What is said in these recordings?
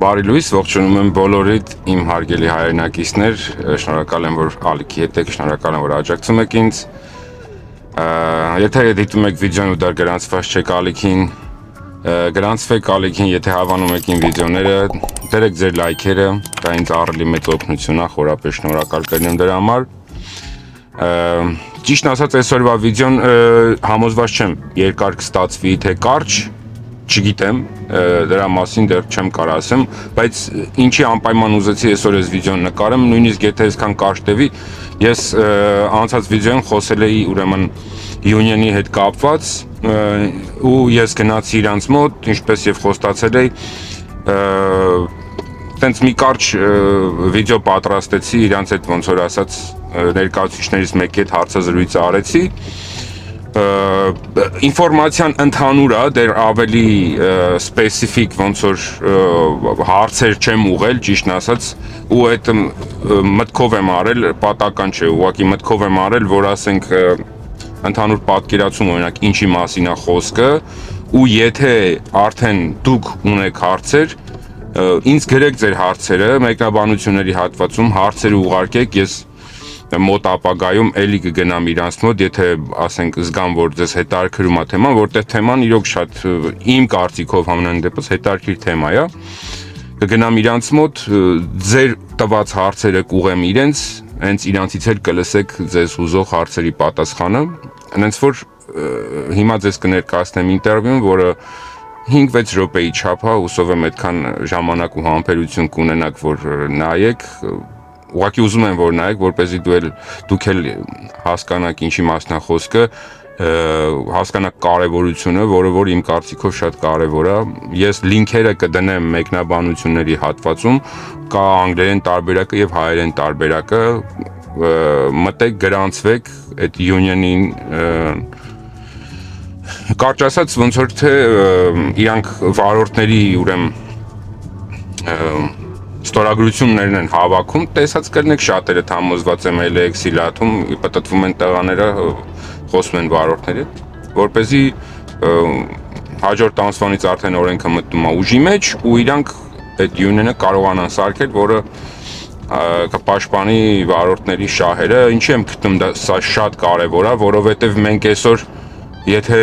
Բարի լույս, ողջունում եմ բոլորիդ իմ հարգելի հայրենակիցներ, շնորհակալ եմ, որ ալիքի հետ եք, շնորհակալ եմ, որ աջակցում եք ինձ։ Եթե դիտում եք վիդեոն ու դեռ գրանցված չեք ալիքին, գրանցվեք ալիքին, եթե հավանում եք իմ վիդեոները, դրեք ձեր լայքերը, դա ինձ ահռելի մեծ օգնություն է, խորապես շնորհակալ կլինեմ դրա համար։ Ճիշտ ասած, այսօրվա վիդեոն համոզված չեմ երկար կստացվի, թե կարճ, չգիտեմ, դրա մասին դեռ չեմ կարող ասեմ, բայց ինչի անպայման ուզեցի այսօր այս վիդեոն նկարեմ, նույնիսկ եթե այսքան կարճ տևի, ես անցած վիդեոյում խոսել էի ուրեմն Union-ի հետ կապված ու ես գնացի իրանց մոտ, ինչպես եւ խոստացել էի, տենց մի կարճ վիդեո պատրաստեցի իրանց հետ, ոնց որ ասած ներկայացուցիչներից մեկի հետ հարցազրույց արեցի, ինֆորմացիան ընդհանուր է, դեռ ավելի սպեսիֆիկ ոնց որ հարցեր չեմ ուղղել, ճիշտն ասած, ու այդ մտքով եմ արել, պատական չէ, ուղղակի մտքով եմ արել, որ ասենք ընդհանուր պատկերացում, օրինակ ինչի մասին է խոսքը, ու եթե արդեն դուք ունեք հարցեր, ինձ գրեք ձեր հարցերը, մեկնաբանությունների հատվածում հարցերը ուղարկեք, ես մոտ ապագայում էլի կգնամ իրանց մոտ, եթե ասենք զգամ, որ ձեզ հետաքրքրում է թեման, որտեղ թեման իրոք շատ իմ կարծիքով համենայն դեպս հետաքրքիր թեմա է, կգնամ իրանց մոտ, ձեր տված հարցերը կուղեմ իրենց, հենց իրանցից էլ կլսեք ձեզ հուզող հարցերի պատասխանը, հենց որ հիմա ձեզ կներկայացնեմ ինտերվյուն, որը 5-6 րոպեի չափ է, հուսով եմ այդքան ժամանակ ու համբերություն կունենաք, որ նայեք, ուղղակի ուզում եմ, որ նայեք, որպեսզի դուք էլ հասկանաք ինչի մասն է խոսքը, հասկանաք կարևորությունը, որը որ իմ կարծիքով շատ կարևոր է։ Ես լինքերը կդնեմ մեկնաբանությունների հատվածում, կա անգլերեն տարբերակը եւ հայերեն տարբերակը, մտեք, գրանցվեք այդ Union-ին, կարճ ասած ոնց որ թե իրանք վարորդների ուրեմն ստորագրություններն են հավաքում, տեսած կլինեք շատերը համոզված եմ LX-ի լաթում պտտվում են տղաները, խոսում են վարորդների, որպեսզի հաջորդ ամսվանից արդեն օրենքը մտնում է ուժի մեջ ու իրանք այդ Union-ը կարողանան սարքել, որը կպաշտպանի վարորդների շահերը, ինչի եմ գտնում դա սա շատ կարևոր է, որովհետև մենք այսօր եթե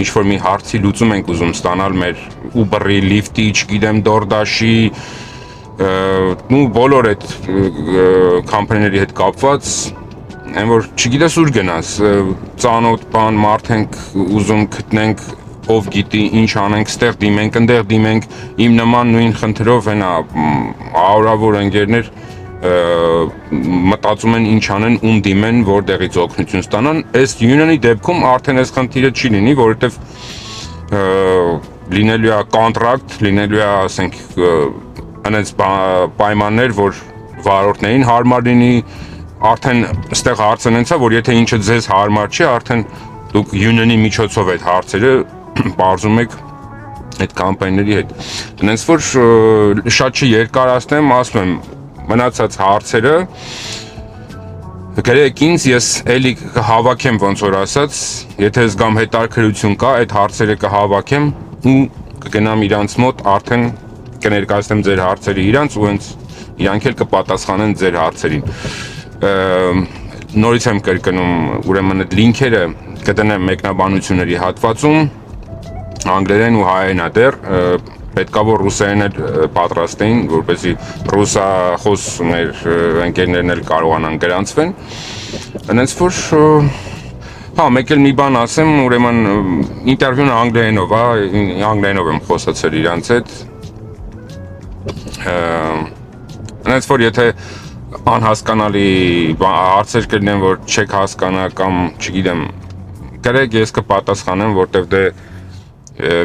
ինչ-որ մի հարցի լուծում ենք ուզում ստանալ մեր Uber-ի, Lyft-ի, չգիտեմ, DoorDash-ի, ու բոլոր այդ կամպանիների հետ կապված, այն որ չգիտես ուր գնաս, ծանոթ բան մարդ ենք ուզում գտնենք, ով գիտի ինչ անենք, ստեղ դիմենք, ընդեղ դիմենք, իմ նման նույն խնդրով հենա հարյուրավոր ընկերներ մտածում են ինչ անեն, ում դիմեն, որտեղից օգնություն ստանան, այս Union-ի դեպքում արդեն այս խնդիրը չի լինի, որովհետև լինելու է կոնտրակտ, լինելու է, ասենք, այնպես պայմաններ, որ վարորդներին հարմար լինի, արդեն ստեղ հարցը նենց է, որ եթե ինչը ձեզ հարմար չի, արդեն դուք Union-ի միջոցով այդ հարցերը բարձում եք այդ կամպանիների հետ։ Այնպես որ շատ չերկարացնեմ, ասում եմ, մնացած հարցերը գրեք ինձ, ես էլի կհավաքեմ ոնց որ ասած, եթե զգամ հետաքրքրություն կա, այդ հարցերը կհավաքեմ ու կգնամ իրանց մոտ, արդեն կներկայացնեմ ձեր հարցերը իրանց ու հենց իրանք էլ կպատասխանեն ձեր հարցերին։ Նորից եմ կրկնում, ուրեմն այդ լինքերը կդնեմ մեկնաբանությունների հատվածում, անգլերեն ու հայերեն է դեռ, պետքա որ ռուսերեն էլ պատրաստ էին, որպեսզի ռուսախոս մեր ընկերներն էլ կարողանան գրանցվեն։ Այնպես որ հա, մեկ էլ մի բան ասեմ, ուրեմն ինտերվյուն անգլերենով է, անգլերենով եմ խոսացել իրանց հետ։ Այնպես որ եթե անհասկանալի հարցեր կլինեն, որ չեք հասկանա կամ չգիտեմ, գրեք, ես կպատասխանեմ, որտեվ դե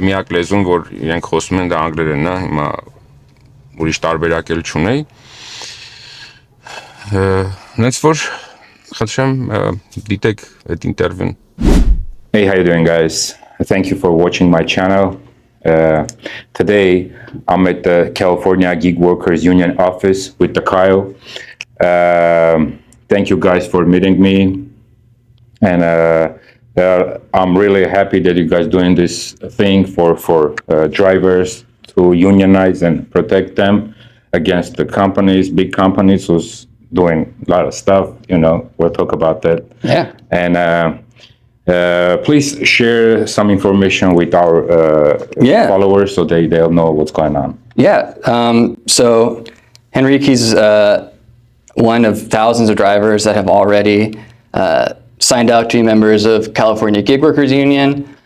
միակ լեզուն, որ իրենք խոսում են դա անգլերենն է, հիմա ուրիշ տարբերակ էլ չունեի։ Հենց որ խնդրեմ դիտեք այդ ինտերվյուն։ Hey, how you doing, guys? Thank you for watching my channel. Today, I'm at the California Gig Workers Union office with the Kyle. Thank you guys for meeting me. And I'm really happy that you guys doing this thing for drivers to unionize and protect them against the companies, big companies who's doing a lot of stuff. We'll talk about that. Yeah. And please share some information with our followers so they'll know what's going on. Yeah. So Henrique's one of thousands of drivers that have already signed up to be members of California Gig Workers Union.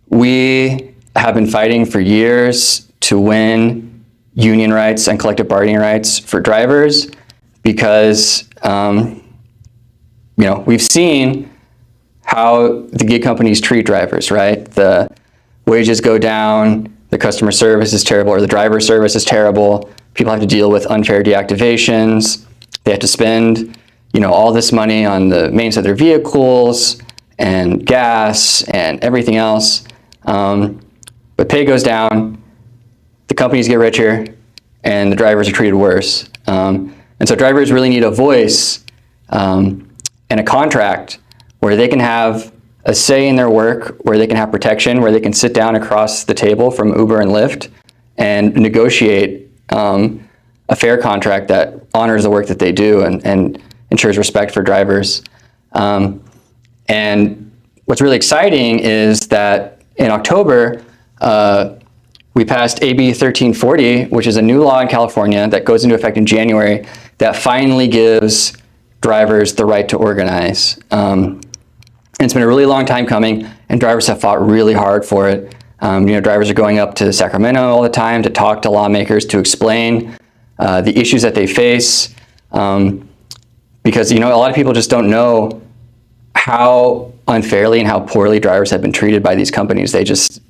We have been fighting for years to win union rights and collective bargaining rights for drivers because, we've seen how the gig companies treat drivers, right? The wages go down, the customer service is terrible, or the driver service is terrible. People have to deal with unfair deactivations. They have to spend, all this money on the maintenance of their vehicles and gas and everything else. But pay goes down, the companies get richer, and the drivers are treated worse. And so drivers really need a voice and a contract where they can have a say in their work, where they can have protection, where they can sit down across the table from Uber and Lyft and negotiate a fair contract that honors the work that they do and ensures respect for drivers. And what's really exciting is that in October, we passed AB 1340, which is a new law in California that goes into effect in January that finally gives drivers the right to organize. And it's been a really long time coming, and drivers have fought really hard for it. Drivers are going up to Sacramento all the time to talk to lawmakers, to explain the issues that they face, because a lot of people just don't know how unfairly and how poorly drivers have been treated by these companies. They just,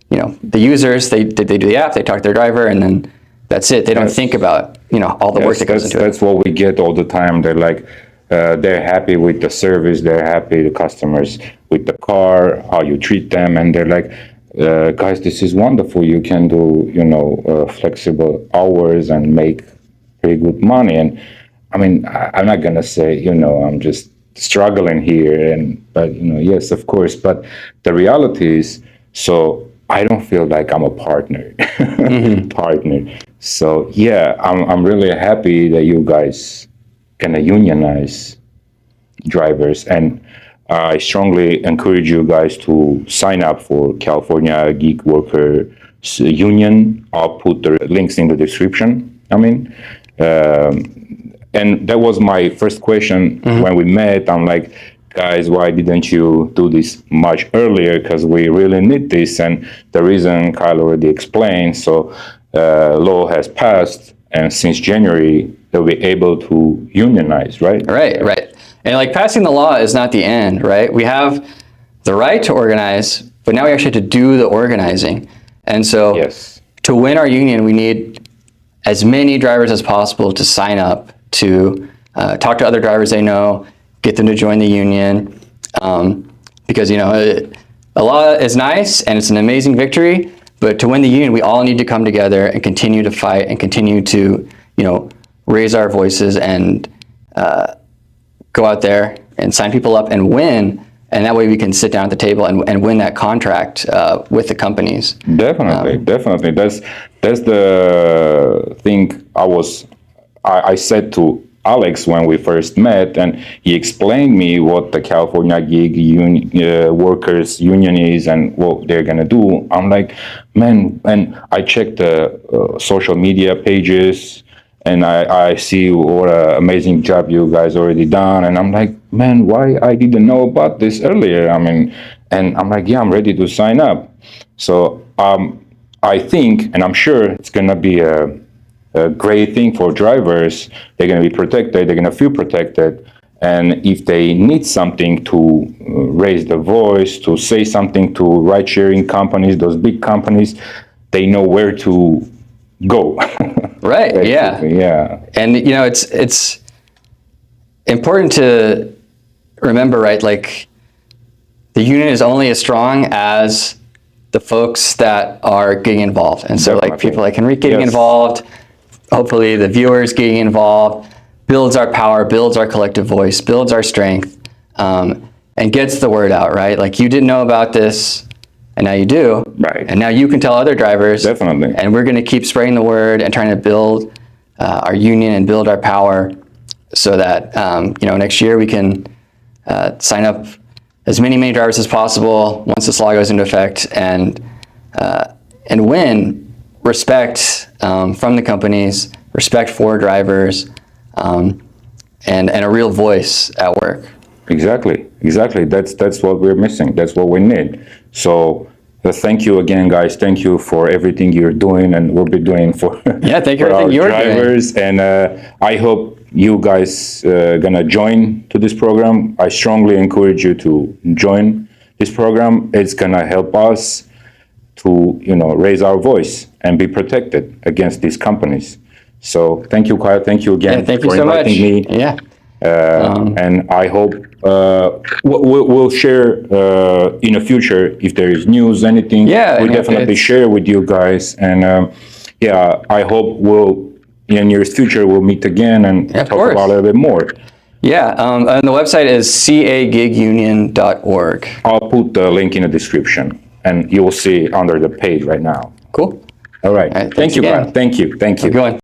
the users, they do the app, they talk to their driver, and then that's it. They don't think about all the work that goes into it. That's what we get all the time. They're like, they're happy with the service, they're happy, the customers, with the car, how you treat them, and they're like, guys, this is wonderful. You can do, flexible hours and make pretty good money. And I mean, I'm not gonna say, I'm just struggling here, but yes, of course. But the reality is, so I don't feel like I'm a partner. Partner. So yeah, I'm really happy that you guys gonna unionize drivers, and I strongly encourage you guys to sign up for California Gig Workers Union. I'll put the links in the description. And that was my first question when we met. I'm like, guys, why didn't you do this much earlier? Because we really need this. And the reason Kyle already explained. So law has passed, and since January, they'll be able to unionize, right? Right. And passing the law is not the end, right? We have the right to organize, but now we actually have to do the organizing. And so to win our union, we need as many drivers as possible to sign up, to talk to other drivers they know, get them to join the union, because a law is nice and it's an amazing victory, but to win the union, we all need to come together and continue to fight and continue to raise our voices and go out there and sign people up and win, and that way we can sit down at the table and win that contract with the companies. Definitely. That's the thing I said to Alex when we first met, and he explained me what the California Gig Workers Union is and what they're gonna do. I'm like, man, and I checked the social media pages, and I see what an amazing job you guys already done, and I'm like, man, why I didn't know about this earlier? And I'm like, yeah, I'm ready to sign up. So I think, and I'm sure it's gonna be a great thing for drivers. They're going to be protected. They're going to feel protected. And if they need something to raise the voice, to say something to ride-sharing companies, those big companies, they know where to go. Right. Yeah. And it's important to remember, right? The union is only as strong as the folks that are getting involved. And so people like Henrique getting involved, hopefully the viewers getting involved, builds our power, builds our collective voice, builds our strength, and gets the word out, right? You didn't know about this, and now you do. Right. And now you can tell other drivers. Definitely. And we're going to keep spreading the word and trying to build our union and build our power so that, next year we can sign up as many drivers as possible once this law goes into effect and win respect from the companies, respect for drivers, and a real voice at work. Exactly. That's what we're missing. That's what we need. So thank you again, guys. Thank you for everything you're doing and will be doing for, Thank you for for our everything you're drivers. And I hope you guys gonna join to this program. I strongly encourage you to join this program. It's gonna help us to raise our voice and be protected against these companies. So thank you, Kyle. Thank you again Thank you for so much. inviting me. Yeah. And I hope we'll share in the future if there is news, anything. Yeah, we'll any definitely updates. share with you guys. And I hope in the nearest future we'll meet again and of talk course. about it a little bit more. Yeah. And the website is cagigunion.org. I'll put the link in the description, and you will see under the page right now. Cool. All right. right, Thank thanks you, again. Kyle. Thank you. Good one.